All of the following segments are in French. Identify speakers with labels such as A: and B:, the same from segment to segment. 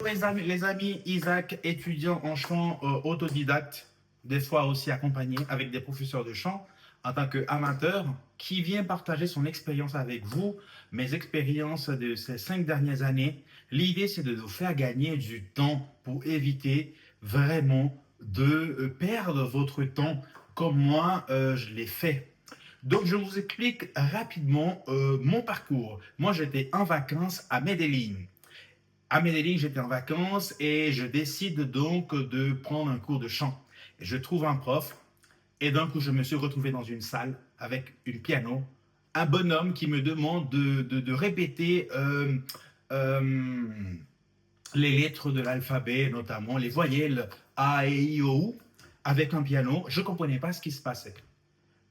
A: Les amis, Isaac, étudiant en chant autodidacte, des fois aussi accompagné avec des professeurs de chant en tant qu'amateur, qui vient partager son expérience avec vous, mes expériences de ces 5 dernières années. L'idée, c'est de vous faire gagner du temps pour éviter vraiment de perdre votre temps comme moi, je l'ai fait. Donc, je vous explique rapidement mon parcours. Moi, j'étais en vacances à Medellín. À Medellín, j'étais en vacances et je décide donc de prendre un cours de chant. Et je trouve un prof et d'un coup, je me suis retrouvé dans une salle avec une piano, un bonhomme qui me demande de répéter euh, les lettres de l'alphabet, notamment les voyelles A, E, I, O, U, avec un piano. Je ne comprenais pas ce qui se passait.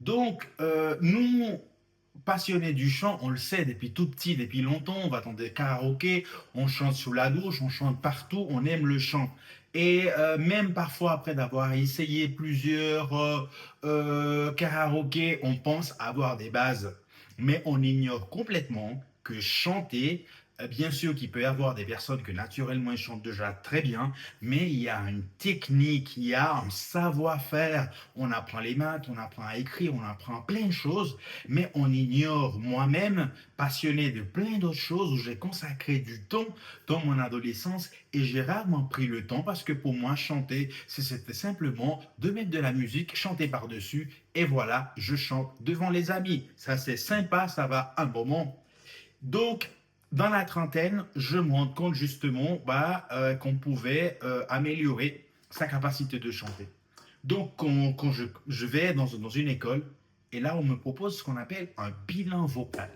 A: Donc, nous, passionnés du chant, on le sait depuis tout petit, depuis longtemps, on va dans des karaokés, on chante sous la douche, on chante partout, on aime le chant. Et même parfois, après d'avoir essayé plusieurs karaokés, on pense avoir des bases. Mais on ignore complètement que chanter, bien sûr qu'il peut y avoir des personnes que naturellement ils chantent déjà très bien, mais il y a une technique, il y a un savoir-faire. On apprend les maths, on apprend à écrire, on apprend plein de choses, mais on ignore. Moi-même, passionné de plein d'autres choses, où j'ai consacré du temps dans mon adolescence et j'ai rarement pris le temps parce que pour moi, chanter, c'était simplement de mettre de la musique, chanter par-dessus et voilà, je chante devant les amis. Ça, c'est sympa, ça va un moment. Donc, dans la trentaine, je me rends compte justement qu'on pouvait améliorer sa capacité de chanter. Donc, quand je vais dans une école, et là, on me propose ce qu'on appelle un bilan vocal.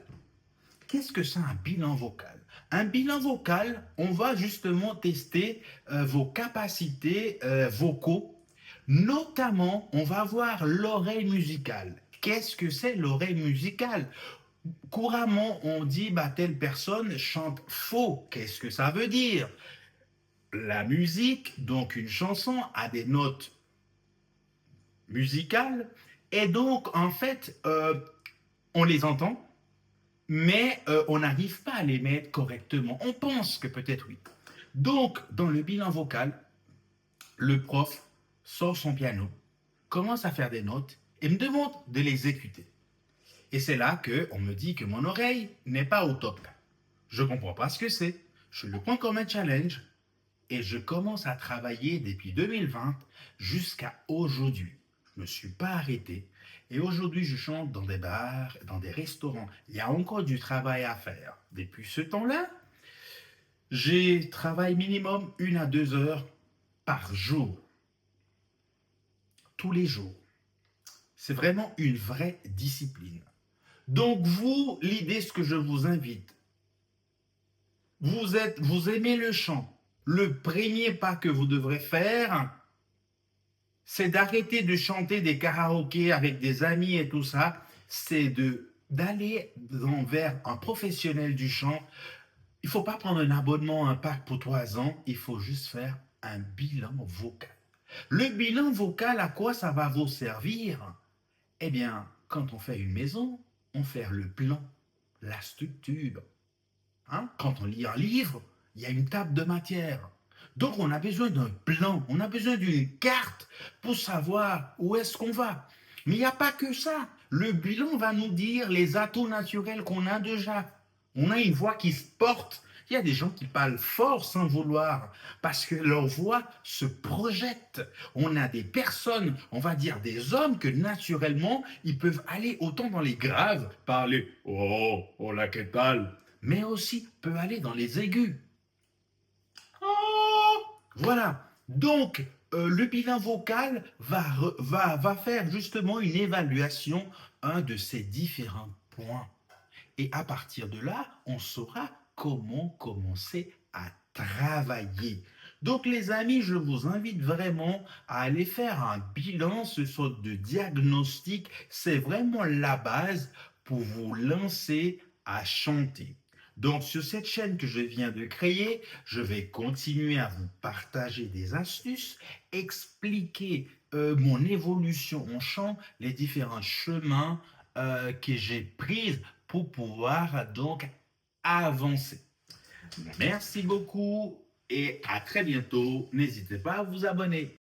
A: Qu'est-ce que c'est un bilan vocal? Un bilan vocal, on va justement tester vos capacités vocaux. Notamment, on va voir l'oreille musicale. Qu'est-ce que c'est l'oreille musicale? Couramment, on dit telle personne chante faux. Qu'est-ce que ça veut dire? La musique, donc une chanson, a des notes musicales et donc en fait, on les entend, mais on n'arrive pas à les mettre correctement. On pense que peut-être oui. Donc, dans le bilan vocal, le prof sort son piano, commence à faire des notes et me demande de les exécuter. Et c'est là qu'on me dit que mon oreille n'est pas au top. Je ne comprends pas ce que c'est. Je le prends comme un challenge et je commence à travailler depuis 2020 jusqu'à aujourd'hui. Je ne me suis pas arrêté. Et aujourd'hui, je chante dans des bars, dans des restaurants. Il y a encore du travail à faire. Depuis ce temps-là, j'ai travaillé minimum 1 à 2 heures par jour, tous les jours. C'est vraiment une vraie discipline. Donc vous, l'idée, ce que je vous invite, vous aimez le chant. Le premier pas que vous devrez faire, c'est d'arrêter de chanter des karaokés avec des amis et tout ça. C'est d'aller vers un professionnel du chant. Il ne faut pas prendre un abonnement, un pack pour 3 ans. Il faut juste faire un bilan vocal. Le bilan vocal, à quoi ça va vous servir? Eh bien, quand on fait une maison, on fait le plan, la structure. Hein? Quand on lit un livre, il y a une table de matière. Donc on a besoin d'un plan, on a besoin d'une carte pour savoir où est-ce qu'on va. Mais il n'y a pas que ça. Le bilan va nous dire les atouts naturels qu'on a déjà. On a une voix qui se porte. Il y a des gens qui parlent fort sans vouloir parce que leur voix se projette. On a des personnes, on va dire des hommes que naturellement, ils peuvent aller autant dans les graves, parler oh, hola, ¿qué tal? Mais aussi peut aller dans les aigus. Oh, voilà. Donc, le bilan vocal va faire justement une évaluation de ces différents points. Et à partir de là, on saura comment commencer à travailler. Donc les amis, je vous invite vraiment à aller faire un bilan, ce sorte de diagnostic. C'est vraiment la base pour vous lancer à chanter. Donc sur cette chaîne que je viens de créer, je vais continuer à vous partager des astuces, expliquer mon évolution en chant, les différents chemins que j'ai pris pour pouvoir donc avancer. Merci beaucoup. et à très bientôt. N'hésitez pas à vous abonner.